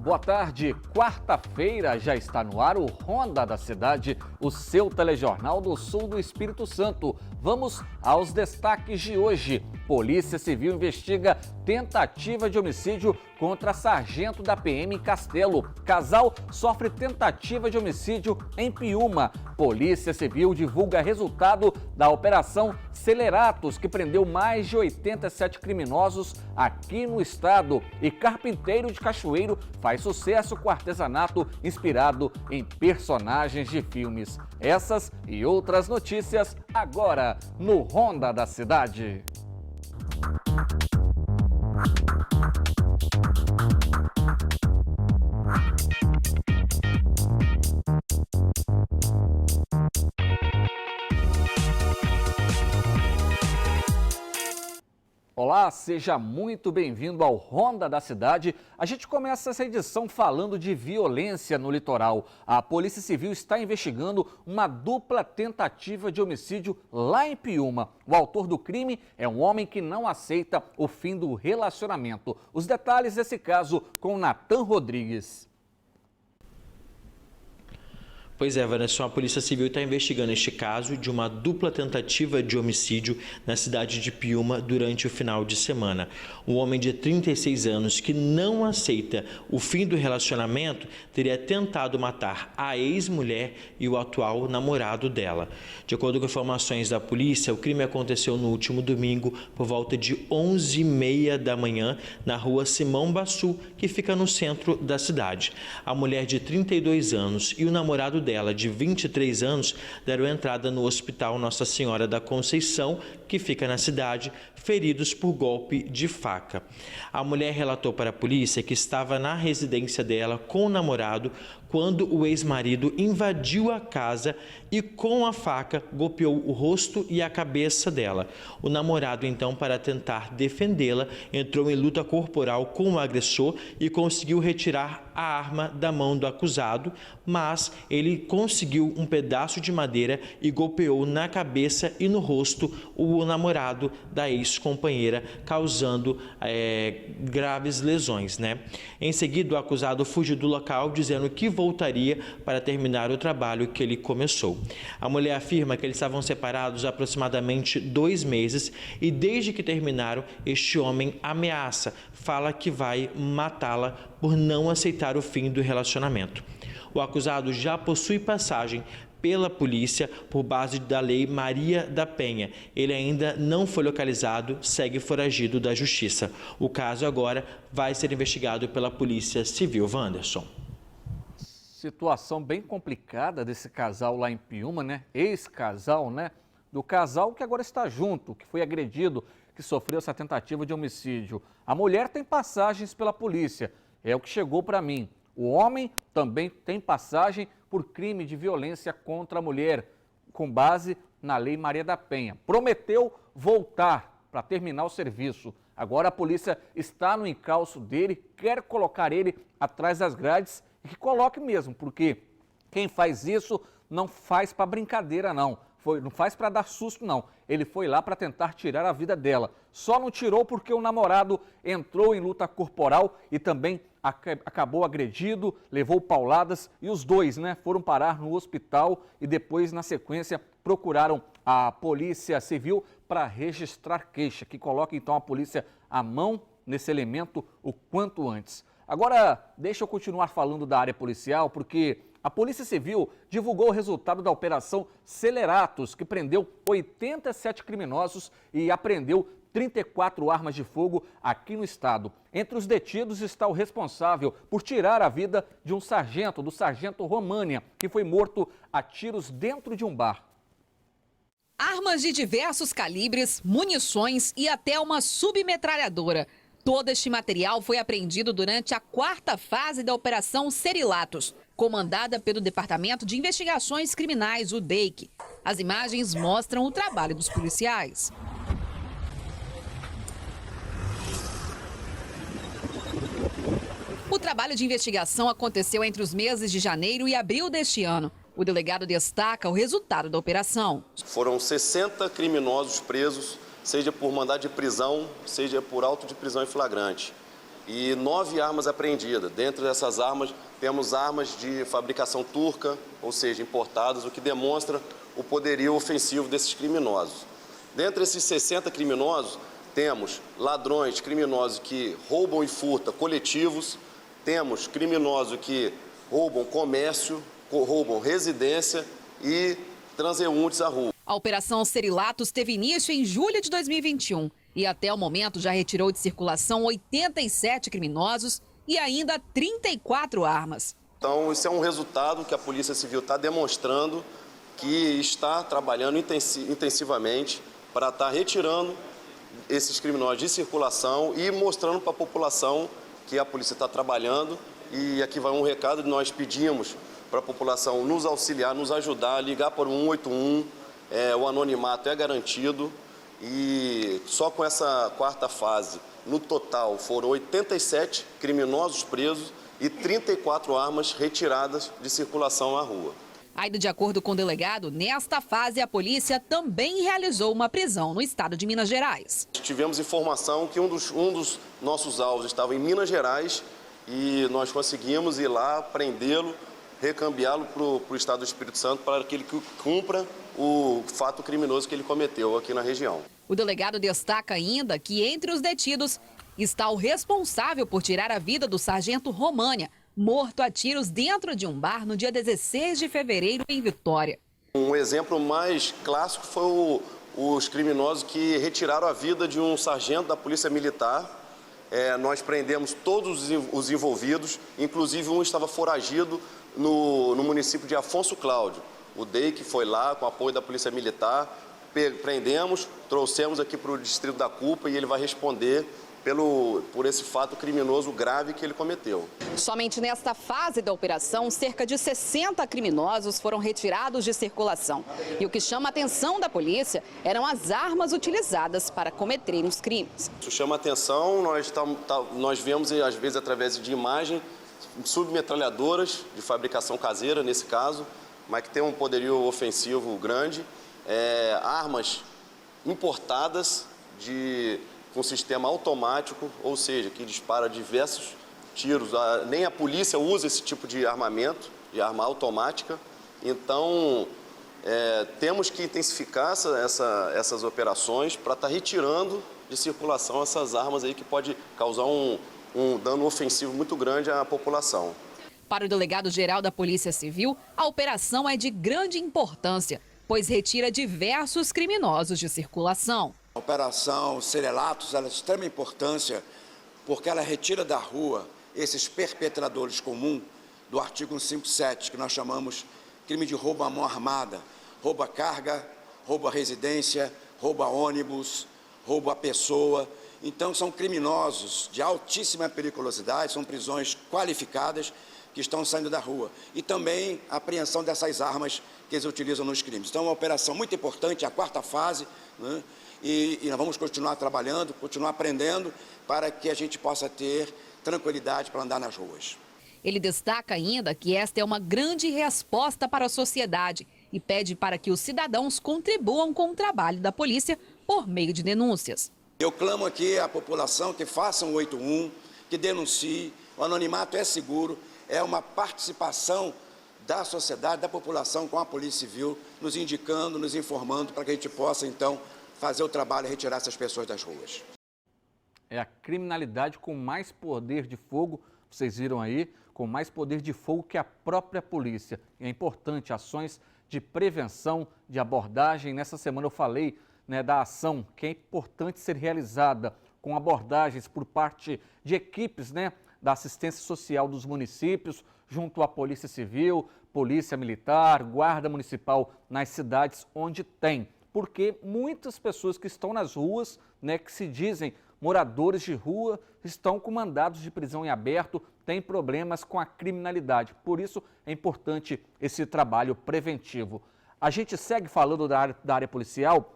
Boa tarde, quarta-feira já está no ar o Ronda da Cidade, o seu telejornal do sul do Espírito Santo. Vamos aos destaques de hoje. Polícia Civil investiga tentativa de homicídio contra sargento da PM em Castelo. Casal sofre tentativa de homicídio em Piúma. Polícia Civil divulga resultado da Operação Celeratos, que prendeu mais de 87 criminosos aqui no estado. E carpinteiro de Cachoeiro faz sucesso com artesanato inspirado em personagens de filmes. Essas e outras notícias agora no Ronda da Cidade. Olá, seja muito bem-vindo ao Ronda da Cidade. A gente começa essa edição falando de violência no litoral. A Polícia Civil está investigando uma dupla tentativa de homicídio lá em Piúma. O autor do crime é um homem que não aceita o fim do relacionamento. Os detalhes desse caso com Natan Rodrigues. Pois é, Vanessa, a Polícia Civil está investigando este caso de uma dupla tentativa de homicídio na cidade de Piúma durante o final de semana. Um homem de 36 anos que não aceita o fim do relacionamento teria tentado matar a ex-mulher e o atual namorado dela. De acordo com informações da polícia, o crime aconteceu no último domingo por volta de 11h30 da manhã na rua Simão Bassu, que fica no centro da cidade. A mulher de 32 anos e o namorado dela, de 23 anos, deram entrada no Hospital Nossa Senhora da Conceição, que fica na cidade, feridos por golpe de faca. A mulher relatou para a polícia que estava na residência dela com o namorado quando o ex-marido invadiu a casa e com a faca golpeou o rosto e a cabeça dela. O namorado, então, para tentar defendê-la, entrou em luta corporal com o agressor e conseguiu retirar a arma da mão do acusado, mas ele conseguiu um pedaço de madeira e golpeou na cabeça e no rosto o namorado da ex-companheira, causando graves lesões, Em seguida, o acusado fugiu do local, dizendo que voltaria para terminar o trabalho que ele começou. A mulher afirma que eles estavam separados há aproximadamente 2 meses e desde que terminaram, este homem ameaça, fala que vai matá-la por não aceitar o fim do relacionamento. O acusado já possui passagem pela polícia por base da Lei Maria da Penha. Ele ainda não foi localizado, segue foragido da justiça. O caso agora vai ser investigado pela Polícia Civil. Wanderson. Situação bem complicada desse casal lá em Piúma, Ex-casal, Do casal que agora está junto, que foi agredido, que sofreu essa tentativa de homicídio. A mulher tem passagens pela polícia, é o que chegou para mim. O homem também tem passagem por crime de violência contra a mulher, com base na Lei Maria da Penha. Prometeu voltar para terminar o serviço. Agora a polícia está no encalço dele, quer colocar ele atrás das grades e que coloque mesmo, porque quem faz isso não faz para brincadeira, não. Não faz para dar susto, não. Ele foi lá para tentar tirar a vida dela. Só não tirou porque o namorado entrou em luta corporal e também acabou agredido, levou pauladas e os dois, foram parar no hospital e depois, na sequência, procuraram a Polícia Civil para registrar queixa, que coloque então a polícia à mão nesse elemento o quanto antes. Agora, deixa eu continuar falando da área policial, porque a Polícia Civil divulgou o resultado da Operação Celeratos, que prendeu 87 criminosos e apreendeu 34 armas de fogo aqui no estado. Entre os detidos está o responsável por tirar a vida de um sargento, do sargento România, que foi morto a tiros dentro de um bar. Armas de diversos calibres, munições e até uma submetralhadora. Todo este material foi apreendido durante a 4ª fase da Operação Celeratos, comandada pelo Departamento de Investigações Criminais, o DEIC. As imagens mostram o trabalho dos policiais. O trabalho de investigação aconteceu entre os meses de janeiro e abril deste ano. O delegado destaca o resultado da operação. Foram 60 criminosos presos, seja por mandado de prisão, seja por auto de prisão em flagrante. e 9 armas apreendidas. Dentro dessas armas, temos armas de fabricação turca, ou seja, importadas, o que demonstra o poderio ofensivo desses criminosos. Dentre esses 60 criminosos, temos ladrões, criminosos que roubam e furtam coletivos, temos criminosos que roubam comércio, roubam residência e transeuntes à rua. A Operação Serilatos teve início em julho de 2021 e até o momento já retirou de circulação 87 criminosos e ainda 34 armas. Então, isso é um resultado que a Polícia Civil está demonstrando que está trabalhando intensivamente para estar retirando esses criminosos de circulação e mostrando para a população que a polícia está trabalhando. E aqui vai um recado: nós pedimos para a população nos auxiliar, nos ajudar, ligar para o 181, o anonimato é garantido. E só com essa quarta fase, no total, foram 87 criminosos presos e 34 armas retiradas de circulação à rua. Ainda de acordo com o delegado, nesta fase a polícia também realizou uma prisão no estado de Minas Gerais. Tivemos informação que um dos nossos alvos estava em Minas Gerais e nós conseguimos ir lá, prendê-lo, recambiá-lo para o estado do Espírito Santo para que ele cumpra o fato criminoso que ele cometeu aqui na região. O delegado destaca ainda que entre os detidos está o responsável por tirar a vida do sargento România, morto a tiros dentro de um bar no dia 16 de fevereiro em Vitória. Um exemplo mais clássico foi os criminosos que retiraram a vida de um sargento da Polícia Militar. Nós prendemos todos os envolvidos, inclusive um estava foragido no município de Afonso Cláudio. O DEIC foi lá com apoio da Polícia Militar, prendemos, trouxemos aqui para o distrito da culpa e ele vai responder por esse fato criminoso grave que ele cometeu. Somente nesta fase da operação, cerca de 60 criminosos foram retirados de circulação. E o que chama a atenção da polícia eram as armas utilizadas para cometerem os crimes. Isso chama a atenção, nós vemos, às vezes, através de imagem, submetralhadoras de fabricação caseira, nesse caso, mas que tem um poderio ofensivo grande, armas importadas com sistema automático, ou seja, que dispara diversos tiros. Nem a polícia usa esse tipo de armamento, de arma automática. Então, temos que intensificar essas operações para estar retirando de circulação essas armas aí que pode causar um dano ofensivo muito grande à população. Para o delegado-geral da Polícia Civil, a operação é de grande importância, pois retira diversos criminosos de circulação. A Operação Serilatos é de extrema importância porque ela retira da rua esses perpetradores comuns do artigo 157, que nós chamamos crime de roubo à mão armada, roubo à carga, roubo à residência, roubo a ônibus, roubo à pessoa. Então são criminosos de altíssima periculosidade, são prisões qualificadas que estão saindo da rua. E também a apreensão dessas armas que eles utilizam nos crimes. Então é uma operação muito importante, a quarta fase, né? E nós vamos continuar trabalhando, continuar aprendendo para que a gente possa ter tranquilidade para andar nas ruas. Ele destaca ainda que esta é uma grande resposta para a sociedade e pede para que os cidadãos contribuam com o trabalho da polícia por meio de denúncias. Eu clamo aqui à população que faça um 81, que denuncie, o anonimato é seguro, é uma participação da sociedade, da população com a Polícia Civil, nos indicando, nos informando para que a gente possa, então, fazer o trabalho e retirar essas pessoas das ruas. É a criminalidade com mais poder de fogo, vocês viram aí, com mais poder de fogo que a própria polícia. E é importante ações de prevenção, de abordagem. Nessa semana eu falei da ação que é importante ser realizada com abordagens por parte de equipes da assistência social dos municípios, junto à Polícia Civil, Polícia Militar, Guarda Municipal nas cidades onde tem. Porque muitas pessoas que estão nas ruas, que se dizem moradores de rua, estão com mandados de prisão em aberto, têm problemas com a criminalidade. Por isso é importante esse trabalho preventivo. A gente segue falando da área policial,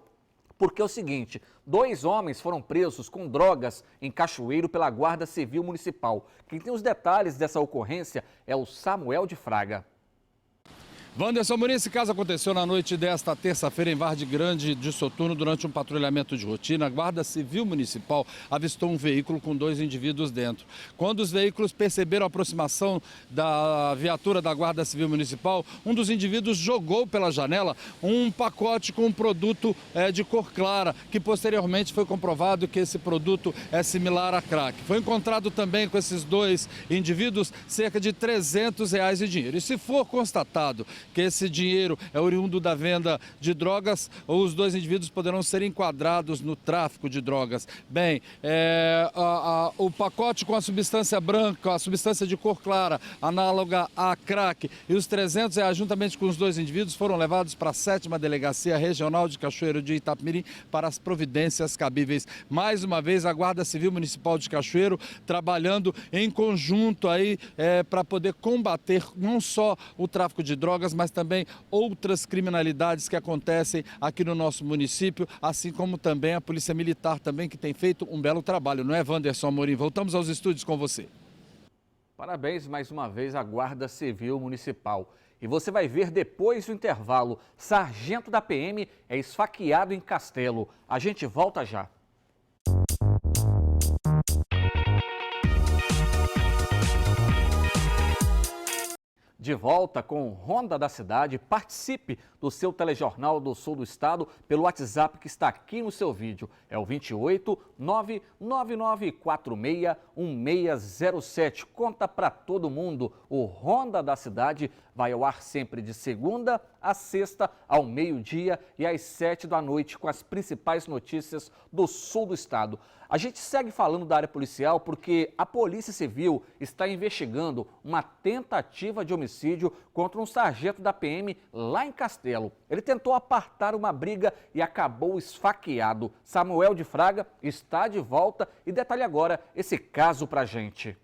porque é o seguinte, 2 homens foram presos com drogas em Cachoeiro pela Guarda Civil Municipal. Quem tem os detalhes dessa ocorrência é o Samuel de Fraga. Wanderson Amorim, esse caso aconteceu na noite desta terça-feira em Vargem Grande de Soturno, durante um patrulhamento de rotina. A Guarda Civil Municipal avistou um veículo com 2 indivíduos dentro. Quando os veículos perceberam a aproximação da viatura da Guarda Civil Municipal, um dos indivíduos jogou pela janela um pacote com um produto de cor clara, que posteriormente foi comprovado que esse produto é similar a crack. Foi encontrado também com esses 2 indivíduos cerca de R$300 de dinheiro. E se for constatado que esse dinheiro é oriundo da venda de drogas, os 2 indivíduos poderão ser enquadrados no tráfico de drogas. Bem, o pacote com a substância branca, a substância de cor clara, análoga a crack, e os R$300, juntamente com os 2 indivíduos, foram levados para a 7ª Delegacia Regional de Cachoeiro de Itapemirim para as providências cabíveis. Mais uma vez, a Guarda Civil Municipal de Cachoeiro trabalhando em conjunto aí para poder combater não só o tráfico de drogas, mas também outras criminalidades que acontecem aqui no nosso município, assim como também a Polícia Militar também, que tem feito um belo trabalho, não é, Wanderson Amorim? Voltamos aos estúdios com você. Parabéns mais uma vez à Guarda Civil Municipal. E você vai ver depois do intervalo, sargento da PM é esfaqueado em Castelo. A gente volta já. De volta com Ronda da Cidade, participe do seu telejornal do Sul do Estado pelo WhatsApp que está aqui no seu vídeo. É o 28 99946 1607. Conta para todo mundo. O Ronda da Cidade vai ao ar sempre de segunda a sexta, ao meio-dia e às 7 da noite, com as principais notícias do Sul do Estado. A gente segue falando da área policial porque a Polícia Civil está investigando uma tentativa de homicídio contra um sargento da PM lá em Castelo. Ele tentou apartar uma briga e acabou esfaqueado. Samuel de Fraga está de volta e detalha agora esse caso pra gente.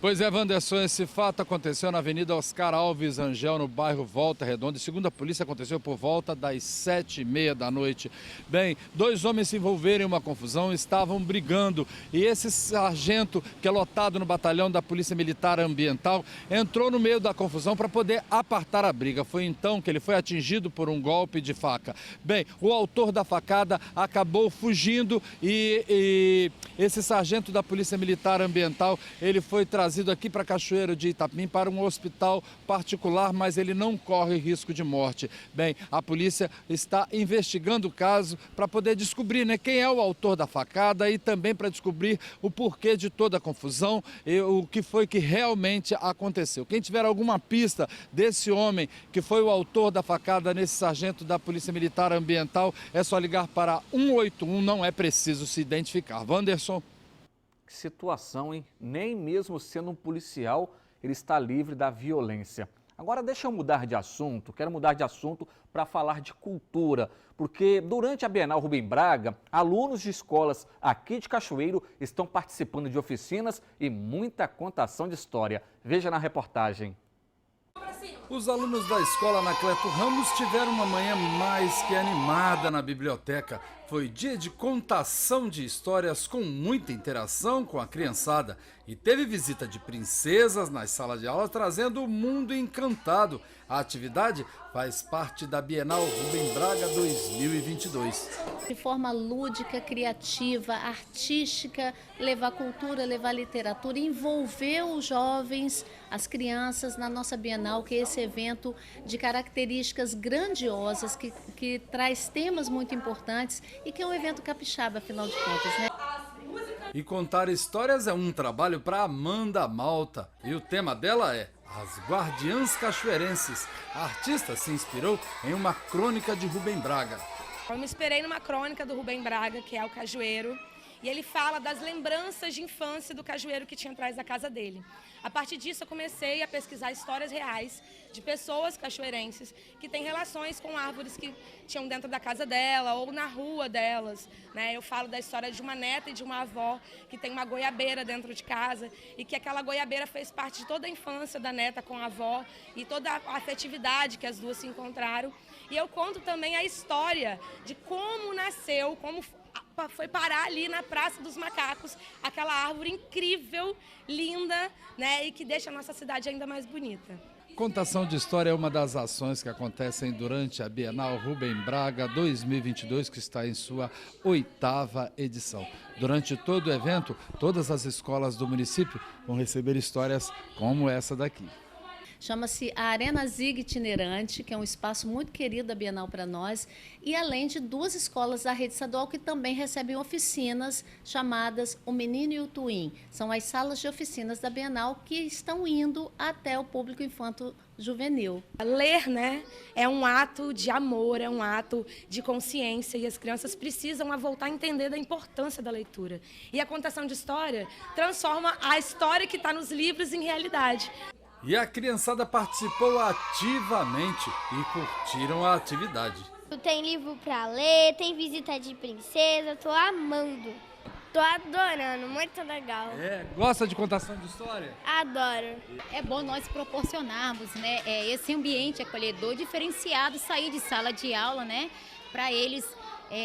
Pois é, Wanderson, esse fato aconteceu na Avenida Oscar Alves Angel, no bairro Volta Redonda. E segundo a polícia, aconteceu por volta das 7h30 da noite. Bem, 2 homens se envolveram em uma confusão, estavam brigando. E esse sargento, que é lotado no batalhão da Polícia Militar Ambiental, entrou no meio da confusão para poder apartar a briga. Foi então que ele foi atingido por um golpe de faca. Bem, o autor da facada acabou fugindo e esse sargento da Polícia Militar Ambiental, ele foi trazido aqui para Cachoeiro de Itapemirim para um hospital particular, mas ele não corre risco de morte. Bem, a polícia está investigando o caso para poder descobrir, né, quem é o autor da facada e também para descobrir o porquê de toda a confusão e o que foi que realmente aconteceu. Quem tiver alguma pista desse homem que foi o autor da facada nesse sargento da Polícia Militar Ambiental, é só ligar para 181, não é preciso se identificar. Wanderson. Que situação, hein? Nem mesmo sendo um policial, ele está livre da violência. Agora deixa eu mudar de assunto, quero mudar de assunto para falar de cultura, porque durante a Bienal Rubem Braga, alunos de escolas aqui de Cachoeiro estão participando de oficinas e muita contação de história. Veja na reportagem. Os alunos da escola Anacleto Ramos tiveram uma manhã mais que animada na biblioteca. Foi dia de contação de histórias com muita interação com a criançada. E teve visita de princesas nas salas de aula trazendo o mundo encantado. A atividade faz parte da Bienal Rubem Braga 2022. De forma lúdica, criativa, artística, levar cultura, levar literatura, envolver os jovens, as crianças na nossa Bienal, que é esse evento de características grandiosas, que traz temas muito importantes e que é um evento capixaba, afinal de contas, né? E contar histórias é um trabalho para Amanda Malta. E o tema dela é As Guardiãs Cachoeirenses. A artista se inspirou em uma crônica de Rubem Braga. Eu me inspirei numa crônica do Rubem Braga, que é o Cajueiro, e ele fala das lembranças de infância do cajueiro que tinha atrás da casa dele. A partir disso, eu comecei a pesquisar histórias reais de pessoas cachoeirenses que têm relações com árvores que tinham dentro da casa dela ou na rua delas, né? Eu falo da história de uma neta e de uma avó que tem uma goiabeira dentro de casa e que aquela goiabeira fez parte de toda a infância da neta com a avó e toda a afetividade que as duas se encontraram. E eu conto também a história de como nasceu, como foi parar ali na Praça dos Macacos, aquela árvore incrível, linda, né, e que deixa a nossa cidade ainda mais bonita. Contação de história é uma das ações que acontecem durante a Bienal Rubem Braga 2022, que está em sua 8ª edição. Durante todo o evento, todas as escolas do município vão receber histórias como essa daqui. Chama-se a Arena Zig Itinerante, que é um espaço muito querido da Bienal para nós, e além de 2 escolas da rede estadual que também recebem oficinas chamadas O Menino e o Twin. São as salas de oficinas da Bienal que estão indo até o público infanto-juvenil. Ler, né, é um ato de amor, é um ato de consciência e as crianças precisam voltar a entender da importância da leitura. E a contação de história transforma a história que está nos livros em realidade. E a criançada participou ativamente e curtiram a atividade. Tem livro para ler, tem visita de princesa, tô amando. Tô adorando, muito legal. Gosta de contação de história? Adoro. É bom nós proporcionarmos, né, esse ambiente acolhedor diferenciado, sair de sala de aula, né, para eles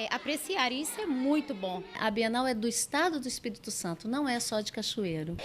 apreciarem. Isso é muito bom. A Bienal é do estado do Espírito Santo, não é só de Cachoeiro.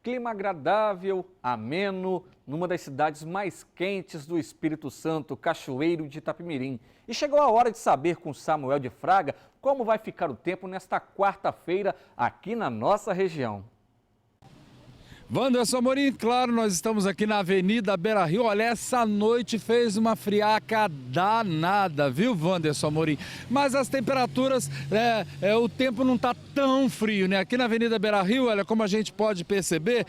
Clima agradável, ameno, numa das cidades mais quentes do Espírito Santo, Cachoeiro de Itapemirim. E chegou a hora de saber com Samuel de Fraga como vai ficar o tempo nesta quarta-feira aqui na nossa região. Wanderson Amorim, claro, nós estamos aqui na Avenida Beira Rio. Olha, essa noite fez uma friaca danada, viu, Wanderson Amorim? Mas as temperaturas, o tempo não está tão frio, né? Aqui na Avenida Beira Rio, olha, como a gente pode perceber,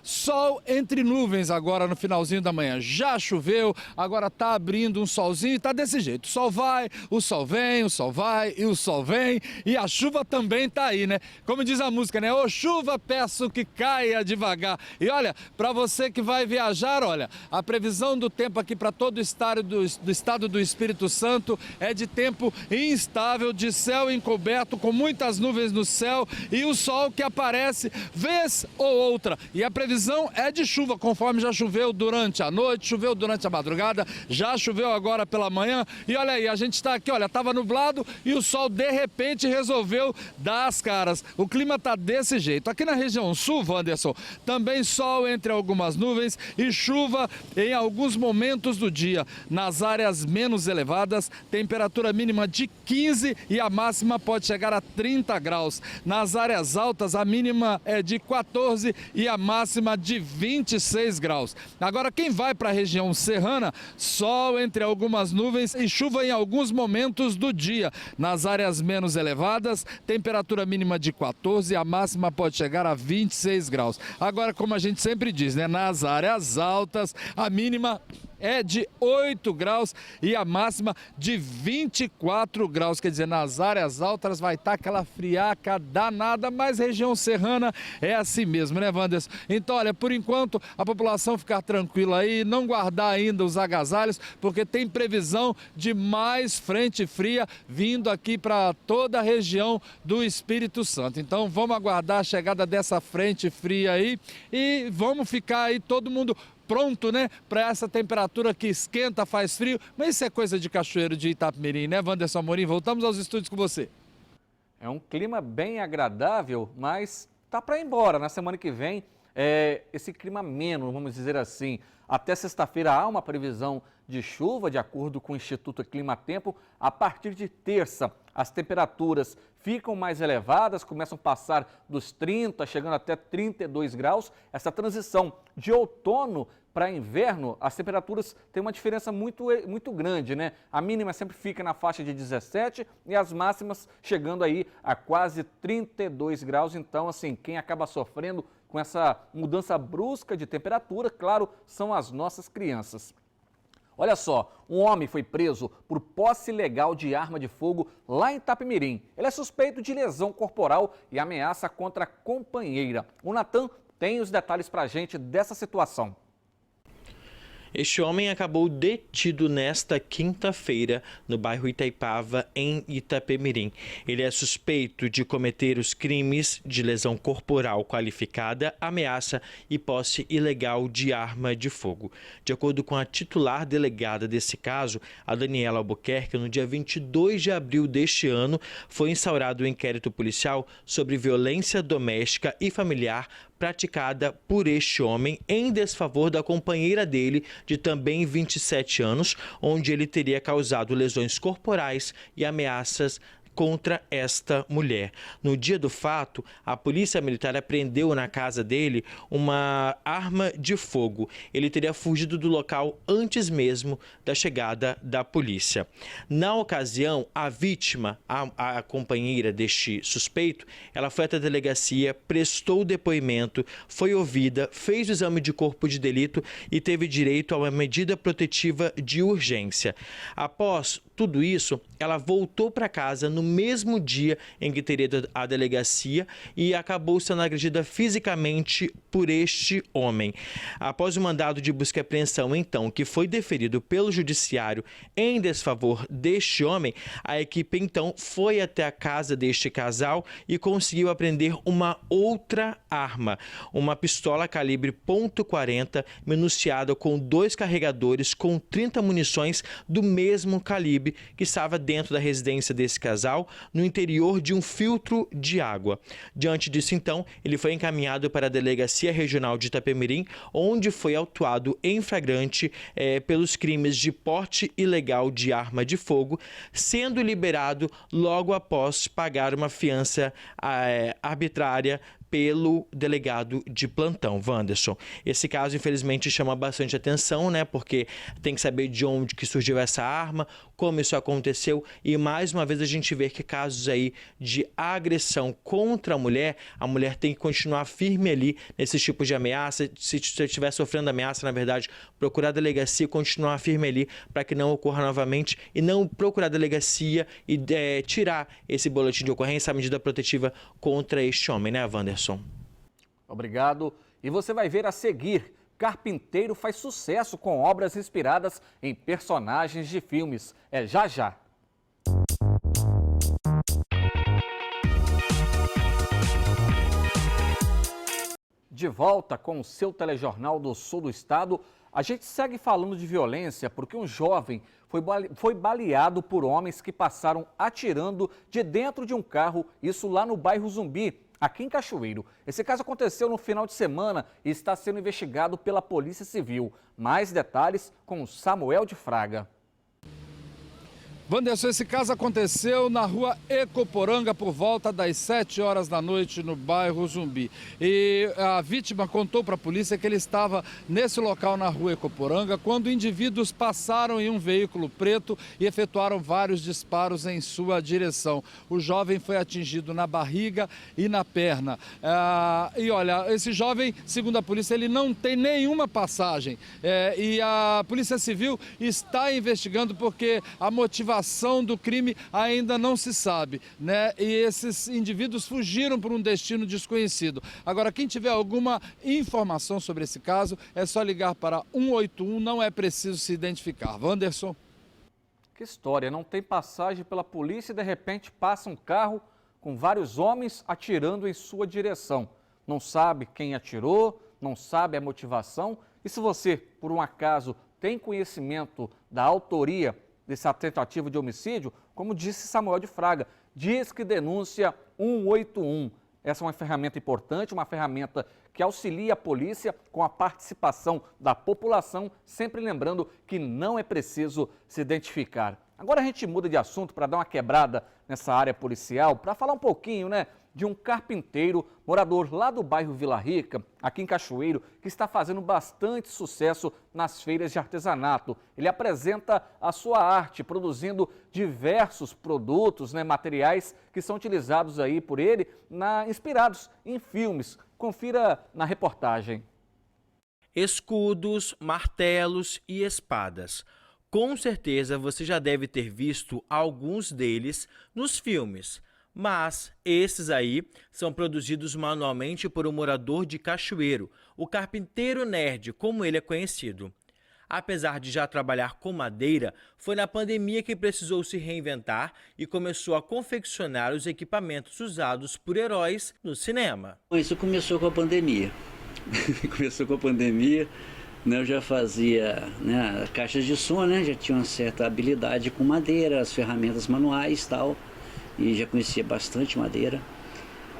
sol entre nuvens agora no finalzinho da manhã. Já choveu, agora está abrindo um solzinho e está desse jeito. O sol vai, o sol vem, o sol vai e o sol vem. E a chuva também está aí, né? Como diz a música, né? Ô chuva, peço que caia devagar. E olha, para você que vai viajar, olha, a previsão do tempo aqui para todo o estado do Espírito Santo é de tempo instável, de céu encoberto, com muitas nuvens no céu e o sol que aparece vez ou outra. E a previsão é de chuva, conforme já choveu durante a noite, choveu durante a madrugada, já choveu agora pela manhã. E olha aí, a gente está aqui, olha, estava nublado e o sol de repente resolveu dar as caras. O clima está desse jeito. Aqui na região sul, Wanderson, também sol entre algumas nuvens e chuva em alguns momentos do dia. Nas áreas menos elevadas, temperatura mínima de 15 e a máxima pode chegar a 30 graus. Nas áreas altas, a mínima é de 14 e a máxima de 26 graus. Agora, quem vai para a região serrana, sol entre algumas nuvens e chuva em alguns momentos do dia. Nas áreas menos elevadas, temperatura mínima de 14 e a máxima pode chegar a 26 graus. Agora, como a gente sempre diz, né, nas áreas altas, a mínima é de 8 graus e a máxima de 24 graus. Quer dizer, nas áreas altas vai estar aquela friaca danada, mas região serrana é assim mesmo, né, Wanderson? Então, olha, por enquanto, a população ficar tranquila aí, não guardar ainda os agasalhos, porque tem previsão de mais frente fria vindo aqui para toda a região do Espírito Santo. Então, vamos aguardar a chegada dessa frente fria aí e vamos ficar aí todo mundo pronto, né, para essa temperatura que esquenta, faz frio, mas isso é coisa de Cachoeiro de Itapemirim, né, Wanderson Amorim? Voltamos aos estúdios com você. É um clima bem agradável, mas tá para ir embora. Na semana que vem, esse clima ameno, vamos dizer assim. Até sexta-feira há uma previsão de chuva, de acordo com o Instituto Climatempo. A partir de terça, as temperaturas ficam mais elevadas, começam a passar dos 30, chegando até 32 graus. Essa transição de outono para inverno, as temperaturas têm uma diferença muito grande, né? A mínima sempre fica na faixa de 17 e as máximas chegando aí a quase 32 graus. Então, assim, quem acaba sofrendo com essa mudança brusca de temperatura, claro, são as nossas crianças. Olha só, um homem foi preso por posse ilegal de arma de fogo lá em Itapemirim. Ele é suspeito de lesão corporal e ameaça contra a companheira. O Natan tem os detalhes pra gente dessa situação. Este homem acabou detido nesta quinta-feira no bairro Itaipava, em Itapemirim. Ele é suspeito de cometer os crimes de lesão corporal qualificada, ameaça e posse ilegal de arma de fogo. De acordo com a titular delegada desse caso, a Daniela Albuquerque, no dia 22 de abril deste ano, foi instaurado um inquérito policial sobre violência doméstica e familiar praticada por este homem em desfavor da companheira dele, de também 27 anos, onde ele teria causado lesões corporais e ameaças contra esta mulher. No dia do fato, a polícia militar apreendeu na casa dele uma arma de fogo. Ele teria fugido do local antes mesmo da chegada da polícia. Na ocasião, a vítima, a companheira deste suspeito, ela foi até a delegacia, prestou depoimento, foi ouvida, fez o exame de corpo de delito e teve direito a uma medida protetiva de urgência. Após tudo isso, ela voltou para casa no mesmo dia em que teria ido à delegacia e acabou sendo agredida fisicamente por este homem. Após o mandado de busca e apreensão, então, que foi deferido pelo judiciário em desfavor deste homem, a equipe, então, foi até a casa deste casal e conseguiu apreender uma outra arma, uma pistola calibre .40, minuciada com 2 carregadores com 30 munições do mesmo calibre, que estava dentro da residência desse casal, no interior de um filtro de água. Diante disso, então, ele foi encaminhado para a Delegacia Regional de Itapemirim, onde foi autuado em flagrante pelos crimes de porte ilegal de arma de fogo, sendo liberado logo após pagar uma fiança arbitrária pelo delegado de plantão, Wanderson. Esse caso, infelizmente, chama bastante atenção, né? Porque tem que saber de onde que surgiu essa arma, como isso aconteceu e, mais uma vez, a gente vê que casos aí de agressão contra a mulher tem que continuar firme ali nesses tipos de ameaça. Se estiver sofrendo ameaça, na verdade, procurar a delegacia e continuar firme ali para que não ocorra novamente e não procurar a delegacia e tirar esse boletim de ocorrência, a medida protetiva contra este homem, né, Wanderson? Obrigado. E você vai ver a seguir. Carpinteiro faz sucesso com obras inspiradas em personagens de filmes. É já já. De volta com o seu telejornal do Sul do Estado, a gente segue falando de violência porque um jovem foi baleado por homens que passaram atirando de dentro de um carro, isso lá no bairro Zumbi, aqui em Cachoeiro. Esse caso aconteceu no final de semana e está sendo investigado pela Polícia Civil. Mais detalhes com Samuel de Fraga. Wanderson, esse caso aconteceu na rua Ecoporanga por volta das 7 horas da noite no bairro Zumbi. E a vítima contou para a polícia que ele estava nesse local na rua Ecoporanga quando indivíduos passaram em um veículo preto e efetuaram vários disparos em sua direção. O jovem foi atingido na barriga e na perna. E olha, esse jovem, segundo a polícia, ele não tem nenhuma passagem. E a Polícia Civil está investigando porque a motivação do crime ainda não se sabe, né? E esses indivíduos fugiram por um destino desconhecido. Agora, quem tiver alguma informação sobre esse caso, é só ligar para 181, não é preciso se identificar. Wanderson. Que história, não tem passagem pela polícia e de repente passa um carro com vários homens atirando em sua direção. Não sabe quem atirou, não sabe a motivação. E se você, por um acaso, tem conhecimento da autoria dessa tentativa de homicídio, como disse Samuel de Fraga, diz que denúncia 181. Essa é uma ferramenta importante, uma ferramenta que auxilia a polícia com a participação da população, sempre lembrando que não é preciso se identificar. Agora a gente muda de assunto para dar uma quebrada nessa área policial, para falar um pouquinho, né, de um carpinteiro, morador lá do bairro Vila Rica, aqui em Cachoeiro, que está fazendo bastante sucesso nas feiras de artesanato. Ele apresenta a sua arte, produzindo diversos produtos, né, materiais que são utilizados aí por ele, inspirados em filmes. Confira na reportagem. Escudos, martelos e espadas. Com certeza você já deve ter visto alguns deles nos filmes. Mas esses aí são produzidos manualmente por um morador de Cachoeiro, o carpinteiro nerd, como ele é conhecido. Apesar de já trabalhar com madeira, foi na pandemia que precisou se reinventar e começou a confeccionar os equipamentos usados por heróis no cinema. Isso começou com a pandemia. Né, eu já fazia, né, caixas de som, né, já tinha uma certa habilidade com madeira, as ferramentas manuais e tal, e já conhecia bastante madeira.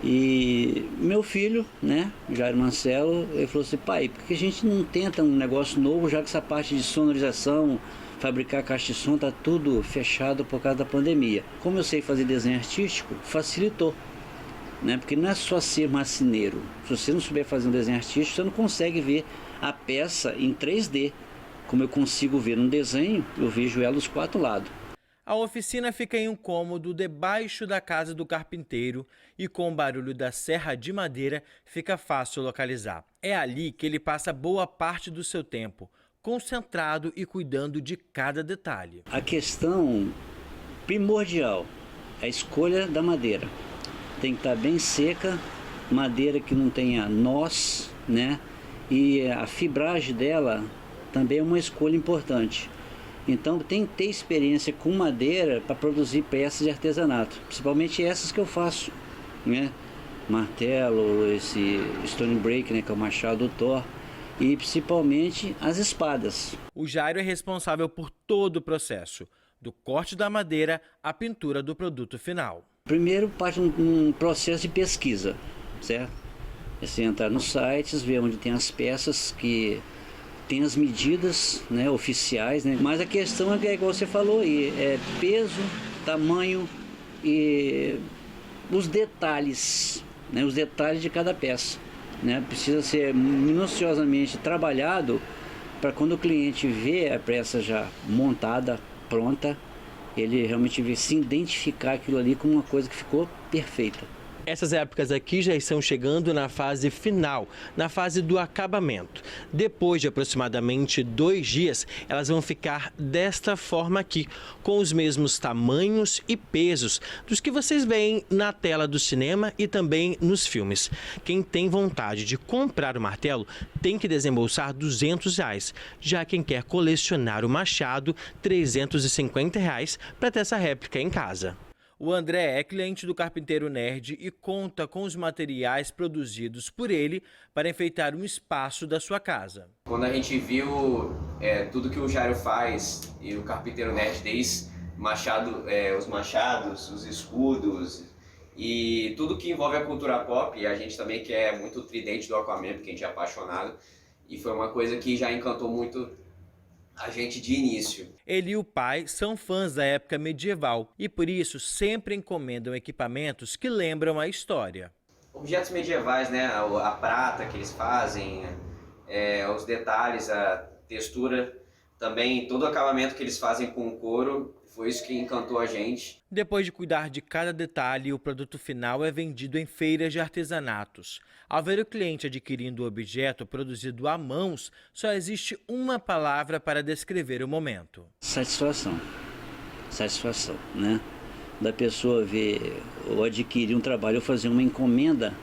E meu filho, né, Jairo Marcelo, ele falou assim: pai, por que a gente não tenta um negócio novo, já que essa parte de sonorização, fabricar caixa de som, tá tudo fechado por causa da pandemia. Como eu sei fazer desenho artístico, facilitou, né, porque não é só ser marceneiro. Se você não souber fazer um desenho artístico, você não consegue ver a peça em 3D. Como eu consigo ver no desenho, eu vejo ela dos 4 lados. A oficina fica em um cômodo debaixo da casa do carpinteiro e com o barulho da serra de madeira fica fácil localizar. É ali que ele passa boa parte do seu tempo, concentrado e cuidando de cada detalhe. A questão primordial é a escolha da madeira. Tem que estar bem seca, madeira que não tenha nós, né? E a fibragem dela também é uma escolha importante. Então tem que ter experiência com madeira para produzir peças de artesanato, principalmente essas que eu faço, né? Martelo, esse Stone Break, né, que é o machado do Thor, e principalmente as espadas. O Jairo é responsável por todo o processo, do corte da madeira à pintura do produto final. Primeiro parte um processo de pesquisa, certo? Você entrar nos sites, ver onde tem as peças que tem as medidas, né, oficiais, né? Mas a questão é igual você falou aí, é peso, tamanho e os detalhes, né, os detalhes de cada peça, né? Precisa ser minuciosamente trabalhado para quando o cliente vê a peça já montada, pronta, ele realmente se identificar aquilo ali como uma coisa que ficou perfeita. Essas épocas aqui já estão chegando na fase final, na fase do acabamento. Depois de aproximadamente 2 dias, elas vão ficar desta forma aqui, com os mesmos tamanhos e pesos dos que vocês veem na tela do cinema e também nos filmes. Quem tem vontade de comprar o martelo tem que desembolsar R$200, já quem quer colecionar o machado, R$350 para ter essa réplica em casa. O André é cliente do Carpinteiro Nerd e conta com os materiais produzidos por ele para enfeitar um espaço da sua casa. Quando a gente viu tudo que o Jairo faz e o Carpinteiro Nerd, desde os machados, os escudos e tudo que envolve a cultura pop, e a gente também que é muito tridente do Aquaman, porque a gente é apaixonado, e foi uma coisa que já encantou muito a gente de início. Ele e o pai são fãs da época medieval e por isso sempre encomendam equipamentos que lembram a história. Objetos medievais, né? A prata que eles fazem, os detalhes, a textura, também todo o acabamento que eles fazem com o couro, foi isso que encantou a gente. Depois de cuidar de cada detalhe, o produto final é vendido em feiras de artesanatos. Ao ver o cliente adquirindo o objeto produzido à mãos, só existe uma palavra para descrever o momento. Satisfação. Satisfação, né? Da pessoa ver ou adquirir um trabalho ou fazer uma encomenda,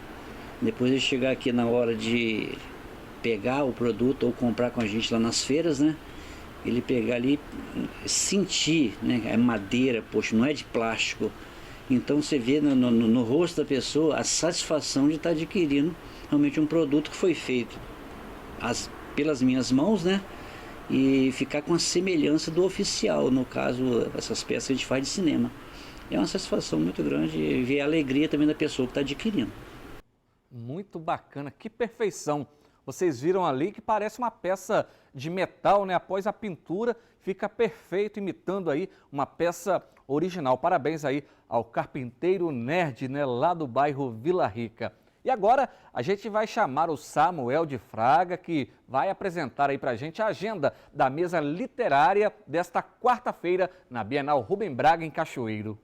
depois de chegar aqui na hora de pegar o produto ou comprar com a gente lá nas feiras, né? Ele pegar ali, sentir, né? É madeira, poxa, não é de plástico. Então você vê no rosto da pessoa a satisfação de estar adquirindo realmente um produto que foi feito pelas minhas mãos, né? E ficar com a semelhança do oficial, no caso, essas peças que a gente faz de cinema. É uma satisfação muito grande ver a alegria também da pessoa que está adquirindo. Muito bacana, que perfeição. Vocês viram ali que parece uma peça de metal, né? Após a pintura, fica perfeito, imitando aí uma peça original. Parabéns aí ao Carpinteiro Nerd, né? Lá do bairro Vila Rica. E agora a gente vai chamar o Samuel de Fraga, que vai apresentar aí pra gente a agenda da mesa literária desta quarta-feira na Bienal Rubem Braga, em Cachoeiro.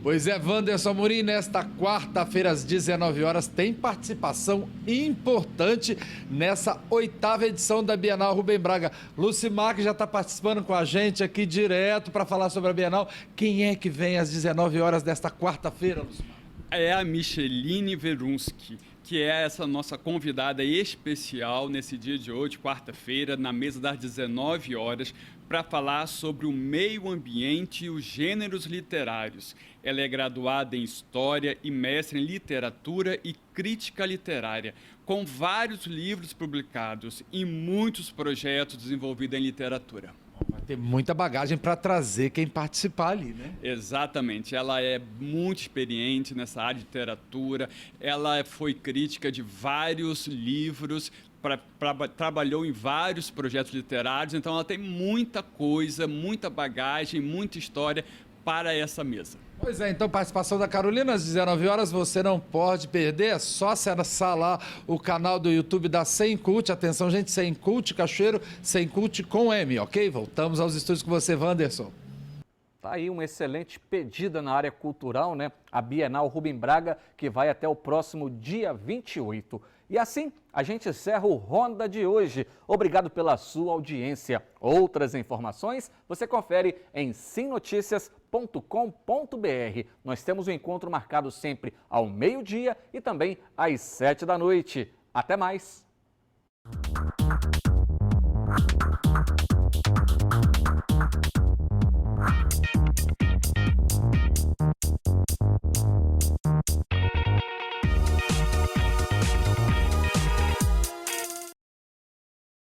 Pois é, Wanderson Amorim, nesta quarta-feira às 19 horas tem participação importante nessa 8ª edição da Bienal Rubem Braga. Lucimar, que já está participando com a gente aqui direto para falar sobre a Bienal. Quem é que vem às 19 horas desta quarta-feira, Lucimar? É a Micheline Verunski, que é essa nossa convidada especial nesse dia de hoje, quarta-feira, na mesa das 19 horas, para falar sobre o meio ambiente e os gêneros literários. Ela é graduada em História e mestre em Literatura e Crítica Literária, com vários livros publicados e muitos projetos desenvolvidos em literatura. Vai ter muita bagagem para trazer quem participar ali, né? Exatamente. Ela é muito experiente nessa área de literatura, ela foi crítica de vários livros, trabalhou em vários projetos literários, então ela tem muita coisa, muita bagagem, muita história para essa mesa. Pois é, então participação da Carolina às 19 horas, você não pode perder, é só acessar lá o canal do YouTube da Sem Cult. Atenção, gente, Sem Cult Cachoeiro, Sem Cult com M, ok? Voltamos aos estúdios com você, Wanderson. Tá aí uma excelente pedida na área cultural, né? A Bienal Rubem Braga, que vai até o próximo dia 28. E assim, a gente encerra o Ronda de hoje. Obrigado pela sua audiência. Outras informações você confere em simnoticias.com.br. Nós temos um encontro marcado sempre ao meio-dia e também às 7 da noite. Até mais!